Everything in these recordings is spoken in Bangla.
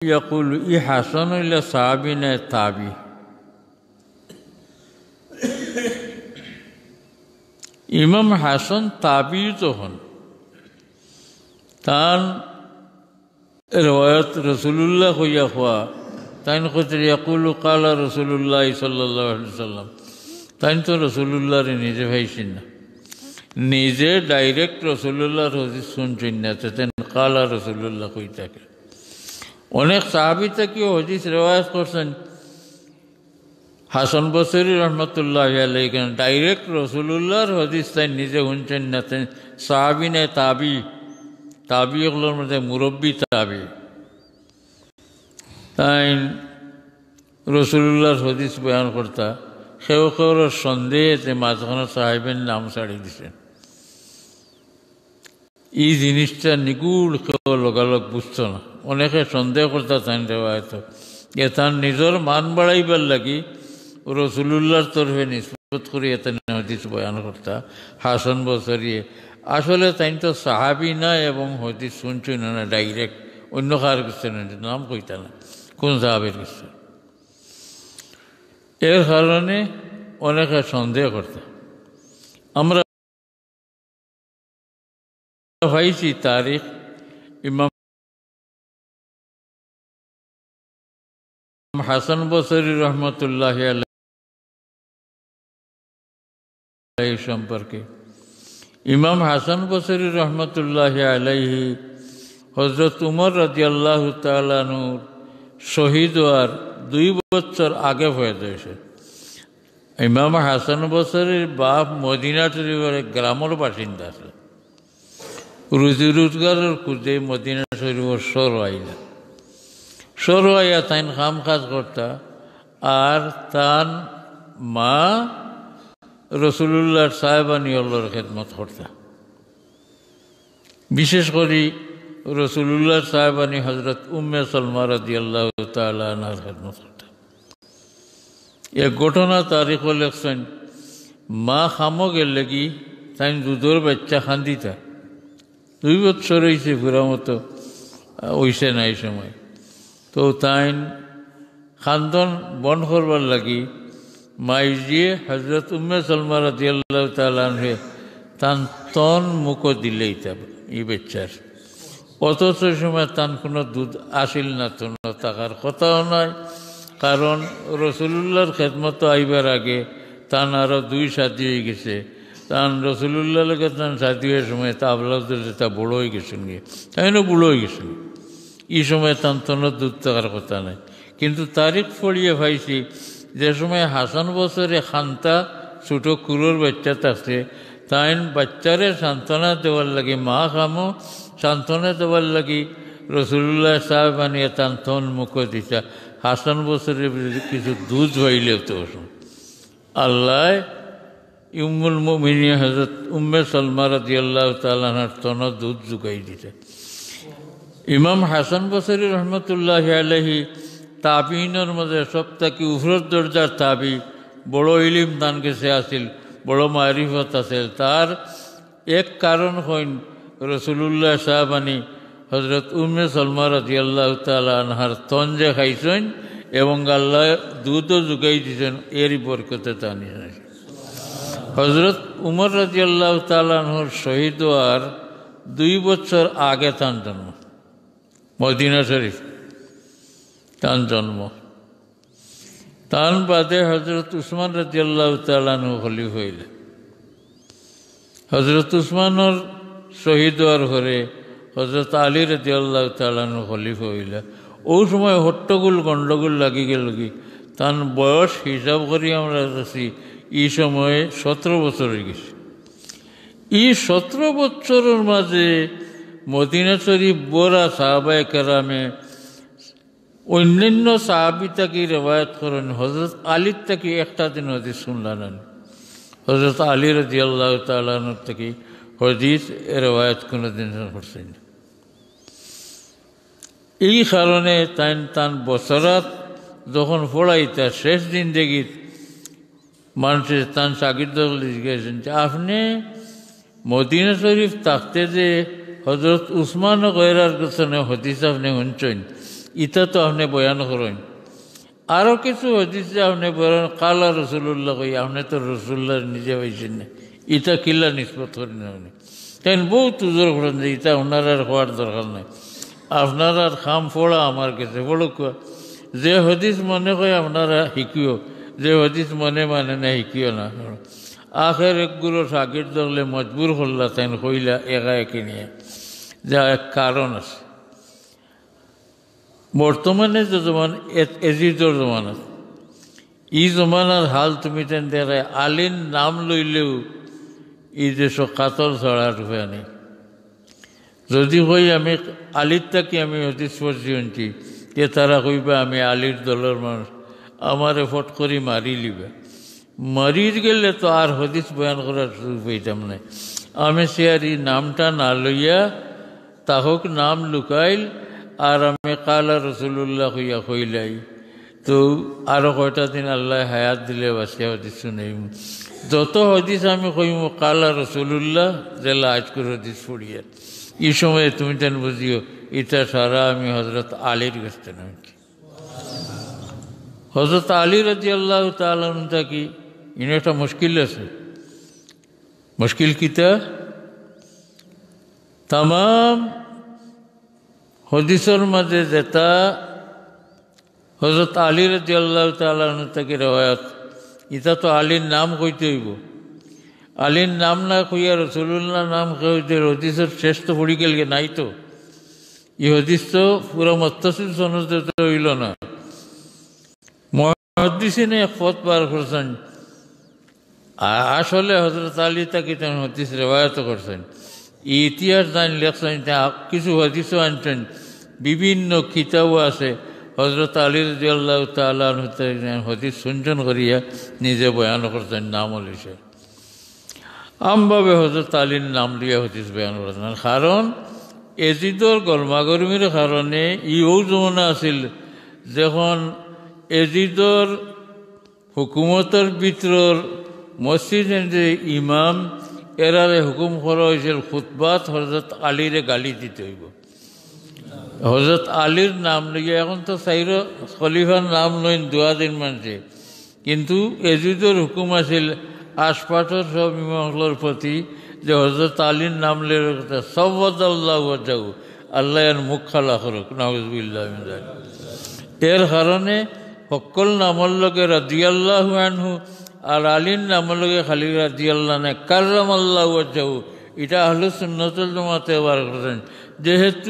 ইয়াকুল ই হাসান ইলা সাহাবি না তাবি। ইমাম হাসান তাবি তখন তান রওয়ায়াত রসুল্লাহ হইয়া হওয়া তাইন কইতে ইয়াকুলু কালা রসুল্লাহ সাল্লাল্লাহু আলাইহি ওয়াসাল্লাম। তাইন তো রসুল্লাহরে নিজে ভাইছেন না, নিজে ডাইরেক্ট রসুল্লাহর হাদিস শুনছেন না, তেন কালা রসুল্লাহ কই থাকে। অনেক সাহাবী থেকেও হাদিস রেওয়ায়াত করছেন হাসান বসরি রহমতুল্লাহ আলাইহি, ডাইরেক্ট রসুল্লাহর হাদিস তাই নিজে শুনছেন না, সাহাবী না তাবি। তাবি এগুলোর মধ্যে মুরব্বী তাবি। তাই রসুল্লাহর হাদিস বয়ান করতা সেও কেউর সন্দেহে মাঝখানে সাহেবের নাম ছাড়ি দিছেন। এই জিনিসটা নিগুড় কেউ লগালগ বুঝত না, অনেকে সন্দেহ করতা তাই রেওয়ায়ত এ তার নিজের মান বাড়াইবার লাগি রসুল্লাহর তরফে নিসবত করে এতে হাদিস বয়ান করতা হাসান বসরিয়ে। আসলে তাই তো সাহাবি না এবং হাদিস শুনছেন না ডাইরেক্ট, অন্য কার কাছে নাম কইতা না কোন সাহাবের কাছে। এর কারণে অনেকে সন্দেহ করতে। আমরা পাইছি তারিখ ইমাম হাসান বসরি রহমতুল্লাহ আলাইহি সম্পর্কে। ইমাম হাসান বসরি রহমতুল্লাহ আলাইহি হযরত উমর রাদিয়াল্লাহু তাআলা আনহুর শহীদ হওয়ার 2 বছর আগে হয়ে যায়ছে। ইমাম হাসান বসরির বাপ মদিনা শরীফের গ্রামের বাসিন্দা আছে, রুজি রোজগারের খুঁজে মদিনা শরীফের সর আইয়া তাইন কাম কাজ করতা। আর তার মা রসুল্লাহর সাহেবানী আল্লাহর খেদমত করতা, বিশেষ করে রসুল্লাহর সাহেবানী হজরত উম্মে সালমা রাদিয়াল্লাহু তাআলা আনহার খেদমত করতা। এক ঘটনা তারিখ লেখছেন মা খামো গেলে কি তাই দুধের বাচ্চা খান্দিতা, 2 বছর হয়েছে পুরা মতো হইছে না এই সময়। তো তাই খান্দন বন্ধ করবার লাগি মাই দিয়ে হজরত উম্মে সালমা রাদিয়াল্লাহু তাআলা আনহা তান তন মুখো দিলেই এই বাচ্চার, অথচ সময় তান কোনো দুধ আসিল না, তো থাকার কথাও নয়। কারণ রসুল্লাহর খেদমত আইবার আগে তান আরও 2 সাথী হয়ে গেছে। তান রসুল্লাহ লোকের তান সাথী হওয়ার সময় তা আবলাদের তা বড়ো হয়ে গেছেন গিয়ে, তাইনও বুড়ো হয়ে গেছেন। এই সময় তান তনের দুধ থাকার কথা নাই। কিন্তু তারিখ পড়িয়ে পাইছি যে সময় হাসান বছরে খান্তা ছোটো কুলোর বাচ্চা থাকছে, তাই বাচ্চারে সান্ত্বনা দেওয়ার লাগি মা খামো সান্ত্বনা দেওয়ার লাগি রসুল্লাহ সাহেব আনিয়ে তান তন মুখ দিতা। হাসান বছরে কিছু দুধ হইলে তো আল্লাহ উম্মুল মুমিনিন হযরত উম্মে সালমা রাদিয়াল্লাহু তাআলা আনহার তন দুধ জুগাই দিতে। ইমাম হাসান বসরি রহমতুল্লাহ আলাইহি তাবিনের মধ্যে সবথেকে উপরের দরজার তাবি, বড় ইলিম দান গেছে আসিল, বড় মারিফত আছিল। তার এক কারণ হইন রসুল্লাহ সাহাবানী হজরত উম্মে সালমা রাদিয়াল্লাহু তাআলা আনহার তন যে খাইছেন এবং আল্লাহ দুধও জুগাই দিয়েছেন, এরই বরকতে তা নিয়ে। হজরত উমর রাদিয়াল্লাহু তাআলা আনহুর শহীদ হওয়ার 2 বছর আগে তার জন্ম, মদিনা শরীফ তার জন্ম। তার বাদে হজরত উসমান রাদিয়াল্লাহু তাআলা আনহু খলিফা হইলেন। হজরত উসমানের শহীদ হওয়ার পরে হজরত আলী রাদিয়াল্লাহু তাআলা আনহু খলিফা হইলেন। ওই সময় হট্টগোল গণ্ডগোল লাগি গেল কি, তার বয়স হিসাব করি আমরা আছি এই সময়ে 17 বছর হয়ে গেছে। এই 17 বছরের মাঝে মদিনা শরীফ বোরা সাহাবায়ে কেরামে অন্যান্য সাহাবি তাকে রেওয়ায়ত করেন, হজরত আলীর থেকে একটা দিন হাদিস শুনলেন। হজরত আলী রাদিয়াল্লাহু তাআলা আনহু থেকে হাদিস রেওয়ায়ত কোনোদিন করছেন। এই কারণে তান বছরাত যখন পড়াইতা শেষ জিন্দেগির মানুষের তান শাগির্দ জিজ্ঞাসেন যে আপনি মদিনা শরীফ থাকতে যে হজরত উসমান গয়রার কাছে হাদিস আপনি শুনছেন, ইটা তো আপনি বয়ান করেন। আরও কিছু হদিস যে আপনি বয়ান কালা রসুল্লাহ কই, আপনি তো রসুল্লাহ নিজে হয়েছেন না, ইটা কিল্লা নিষ্পত করেন আপনি। তাই বহুত উজোর করেন যে ইটা আপনার আর হওয়ার দরকার নাই, আপনার আর খাম ফোড়া আমার কাছে বড় কুয়া। যে হদিস মনে হয় আপনারা শিকিও, যে হদিস মনে মানে না শিকিও না। আখের একগুলো সাকির ধরলে মজবুর করলা তাই কইলা একা একে নিয়ে, যা এক কারণ আছে। বর্তমানে যে জমান এজিদর জমানা, ই জমানার হাল তুমি তেন দেখায় আলীর নাম লইলেও এই যে কাতর ছড়ার উপায় নেই। যদি কই আমি আলীর থাকি আমি হদিস পড়ছি শুনছি, তে তারা কইবা আমি আলীর দলের মানুষ, আমারে ফট করি মারি লিবে। মারির গেলে তো আর হদিস বয়ান করার সুযোগ পাইতাম না। আমি সে আর এই নামটা না লইয়া তাহক নাম লুকাইল, আর আমি কালা রসুল্লাহ হইয়া কইলাই, তো আরও কয়টা দিন আল্লাহ হায়াত দিলে বাসিয়া হদিস শুনাইম। যত হদিস আমি কইম কালা রসুল্লাহ জেলা আজ করে হদিস পড়িয়া, এই সময়ে তুমি তেন বুঝিও এটা সারা আমি হজরত আলীর কাছে নাকি। হজরত আলী রাদিয়াল্লাহু তাআলা থাকি ইনি একটা মুশকিল আছে। মুশকিল কিতা? তাম হদিসের মাঝে যেটা হজরত আলী রাদিয়াল্লাহু তাআলা থাকি রওয়ায়াত, এটা তো আলীর নাম কইতে হইব। আলীর নাম না কইয়া রসুল্লাহ নাম কইতে হদিসের শ্রেষ্ঠ পড়ি গেল নাই তো। এই হদিস তো পুরো মুত্তাসিল সনদে তো হইল না। মুহাদ্দিসিনে এক পথ পার করছেন, আসলে হজরত আলী তাকে তেমন হদিস রেওয়ায়ত করছেন। ইতিহাস জান লেখছেন, কিছু হদিসও আনছেন, বিভিন্ন কিতাবও আছে। হজরত আলী রাদিয়াল্লাহু তাআলা হদিস শুনছেন করিয়া নিজে বয়ান করছেন, নামও লিখে। আমভাবে হজরত আলীর নাম দিয়ে হদিস বয়ান করছেন। কারণ এজিদর গরমাগরমির কারণে ইও জমানা আছিল যখন এজিদর হুকুমতের ভিতর মসজিদের যে ইমাম এরারে হুকুম করা হয়েছিল খুতবাত হজরত আলীরে গালি দিতে হইব। হজরত আলীর নাম লইয়া, এখন তো চাইর খলিফার নাম লইন দোয়া দিন মানছে, কিন্তু এজিদর হুকুম আছিল আশপাশের সব ইমামগুলোর প্রতি যে হজরত আলীর নাম লইলে সওয়াদাল্লাহু ওয়াজহু, আল্লাহ এর মুখ খালা করুক, নাউযুবিল্লাহি মিন যালিক। এর কারণে সকল নামর লগে রাদিয়াল্লাহু আনহু আর আলীর নামর লগে খালি রাদিয়াল্লাহু না কাররামাল্লাহু ওয়াজহু, এটা আহলে সুন্নাতুল জামাতে বার করেন। যেহেতু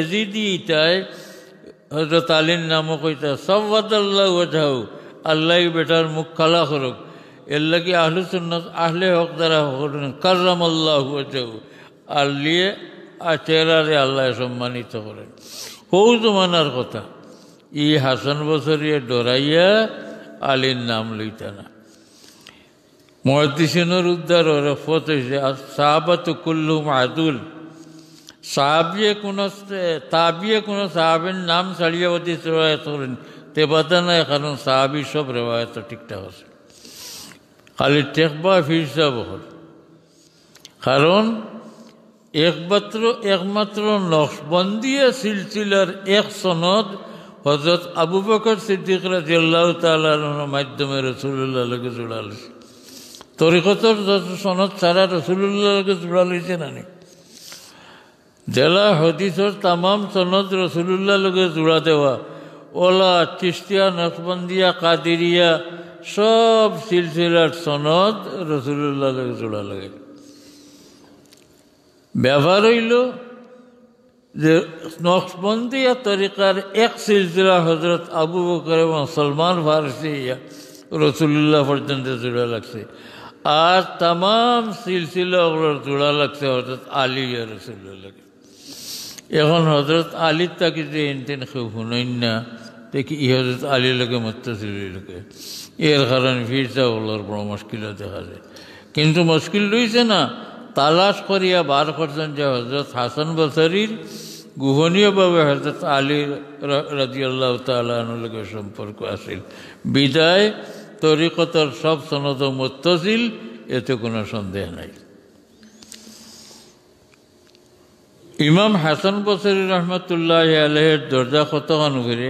এজিদি ইটায় হজরত আলীর নামও কইতা সওয়াদাল্লাহু ওয়াজহু, আল্লাহ বেটার মুখ খালা করুক, এর লাগে আহলে সুন্নাত আহলে হক দ্বারা কাররামাল্লাহু ওয়াজহু, আল্লিয়ে আর চেহারারে আল্লাহ সম্মানিত করেন। হৌ জমানার কথা, ই হাসান বসরিয়ে ডরাইয়া আলীর নাম লইতা না। মুহাদ্দিসিনের উদ্ধার ওরা ফত হয়েছে সাহাবাতু কুল্লুহুম আদুল, তাবিয়ে কোনো সাহাবের নাম ছাড়িয়ে হদিস রেওয়ায়াত করেন তে বাতা নাই, কারণ সাহাবি সব রেওয়ায়ত ঠিকঠাক আছে, খালি টেকবা ফিরসা বহল। কারণ একমাত্র নকশবন্দিয়া সিলসিলার এক সনদ হযরত আবু বকর সিদ্দিক রাদিয়াল্লাহু তাআলা আনহুর মাধ্যমে রাসূলুল্লাহ লগে জোড়া লইছে। তরিকতর যত সনদ সারা রাসূলুল্লাহ লগে জোড়া লইছে না, জেলা হদিসের তামাম সনদ রাসূলুল্লাহ লগে জোড়া দেওয়া, ওলা চিশতিয়া নকশবন্দিয়া কাদিরিয়া সব সিলসিলার সনদ রাসূলুল্লাহ লগে জোড়া লাগে। ব্যবহার হইল যে নকশবন্দিয়া তরিকার এক সিলসিলা হজরত আবু বকর এবং সলমান ফারসি রসুল্লাহ পর্যন্ত জোড়া লাগছে, আর তাম সিলসিলাগুলোর জোড়া লাগছে হজরত আলী রসুল্লাহকে। এখন হজরত আলীর তাকে যে এনতেন কেউ শুনেন না, দেখি ই হজরত আলীর লোকে মুত্তাসিল লোকে, এর কারণে ফিরসাগুলোর বড় মুশকিল দেখা যায়। কিন্তু মুশকিল রয়েছে না, তালাশ করিয়া বার করছেন যে হজরত হাসান বসরির গোপনীয়ভাবে হজরত আলী রাদিয়াল্লাহু তাআলা আনহুর লগে সম্পর্ক আছিল, বিদায় তরিকতর সব সনদ মুত্তাসিল, এতে কোনো সন্দেহ নাই। ইমাম হাসান বসরি রহমতুল্লাহ আলাইহির দরজা কতখান করে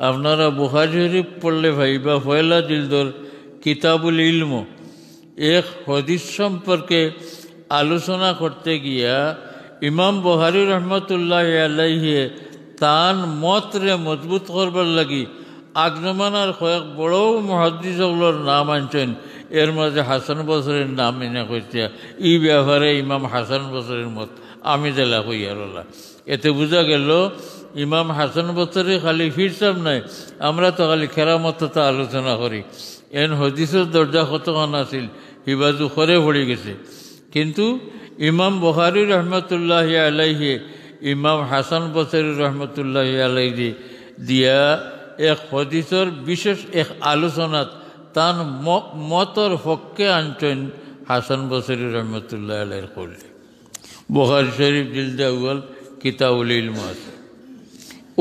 আপনারা বুখারী শরীফ পড়লে ভাইবা পয়লা জিলদর কিতাবুল ইলম এক হদিস সম্পর্কে আলোচনা করতে গিয়া ইমাম বুখারী রহমতুল্লাহ আলাইহি তান মতরে মজবুত করবার লাগি আগজমানার কয়েক বড় মুহাদ্দিসগুলোর নাম আনছেন। এর মাঝে হাসান বসরির নাম এনে কইতে এই ব্যাপারে ইমাম হাসান বসরির মত আমি জেলা কইয়ারলা। এতে বোঝা গেল ইমাম হাসান বসরি খালি ফিরসাম নাই, আমরা তো খালি কেরামতটা আলোচনা করি। এন হদিসের দরজা কতক্ষণ আছিল হিবাজু করে পড়ে গেছে। কিন্তু ইমাম বুখারী রহমতুল্লাহ আলাইহি ইমাম হাসান বসরি রহমতুল্লাহ আলাইহি দিয়া এক হদিসের বিশেষ এক আলোচনাত তান মতর পক্ষে আনছেন হাসান বসরি রহমতুল্লাহ আলাইহির কৌলে। বুখারী শরীফ জিলদে আউয়াল কিতাবুল ইলম আছে।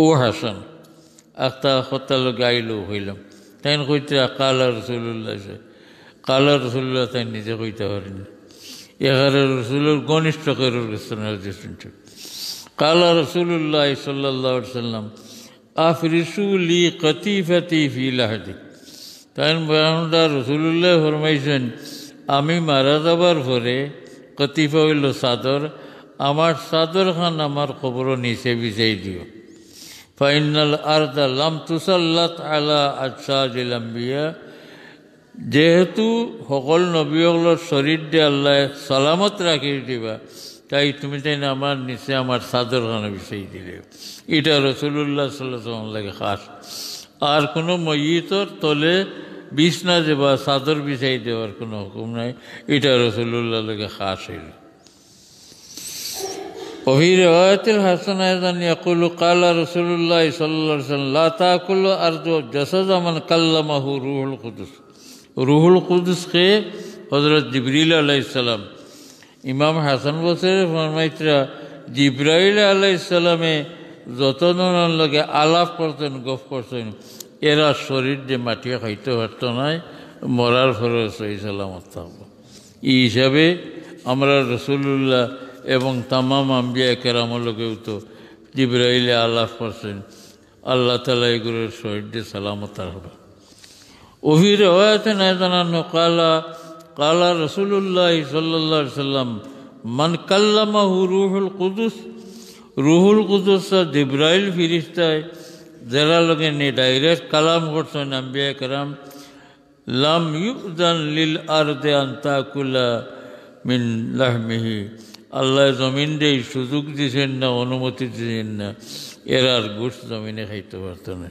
ও হাসান আখতা হতাল গাইলো হইলাম তাই কইতে কালা রসুল্লাহ কালা রসুল্লাহ তাই নিজে কইতে পারেন এগারে রসুলের ঘনিষ্ঠ করে শুনছে। কালা রসুল্লাহ সাল্লাল্লাহু আলাইহি সাল্লাম আফরিসু লি কতিফাতি ফি লাহদি। তাই বয়ানটা রসুল্লাহ ফরমাইছেন আমি মারা যাবার পরে কতিফা হইল চাদর, আমার চাদর খান আমার কবর নিচে বিছাই দিও। ফাইনাল আরদা লাম তুসাল্লাত আলা আজসাজিল আম্বিয়া, যেহেতু সকল নবীগুলোর শরীর দিয়ে আল্লাহ সালামত রাখি দিবা তাই তুমি তাই না আমার নিচে আমার চাদর খানা বিছাই দিলে। এটা রসুল্লাহ সাল্লাল্লাহু আলাইহি ওয়াসাল্লাম লাগে খাস। আর কোনো ময়িতর তলে বিছনা দেবা চাদর বিছাই দেওয়ার কোনো হুকুম নাই, এটা রসুল্লাহ লাগে খাস হইল। وفي رواية الحسن أيضا يقول قال رسول الله صلى الله عليه وسلم لا تأكل أرض جسد من كلمه روح القدس। روح القدس के हज़रत जिब्रील अलैहिस्सलाम ইমাম হাসান বসরি ফরমাইতরা জিব্রাইল আলাইহিসসালামে যতজনের লগে আলাপ করতেন গপ করতেন এরা শরীর যে মাটিয়ে খাইতে পারত নাই, মরার ফলে সহি সালামত থাকবো। এই হিসাবে আমরা রসুল্লাহ এবং তামাম আম্বিয়া কেরামের লোকেও তো জিব্রাইলে আলাপ করছেন, আল্লাহ তাআলা এগুলোর শরীর দিয়ে সালামত রাখবে। ওহি রিওয়ায়াতে নাই জানানো কালা কালা রসুল্লাহ সাল্লাল্লাহু আলাইহি সাল্লাম মান কাল্লামাহু রুহুল কুদুস। রুহুল কুদুস জিব্রাইল ফিরিস্তায় যারা লোকে নিয়ে ডাইরেক্ট কালাম করছেন আম্বিয়া কেরাম লাম ইউদান লিল আরদে আন তাকুলা মিন লাহমিহি। আল্লাহ জমিন দিয়ে সুযোগ দিয়েছেন না, অনুমতি দিয়েছেন না, এরার গোশত জমিনে খাইতে পারত না।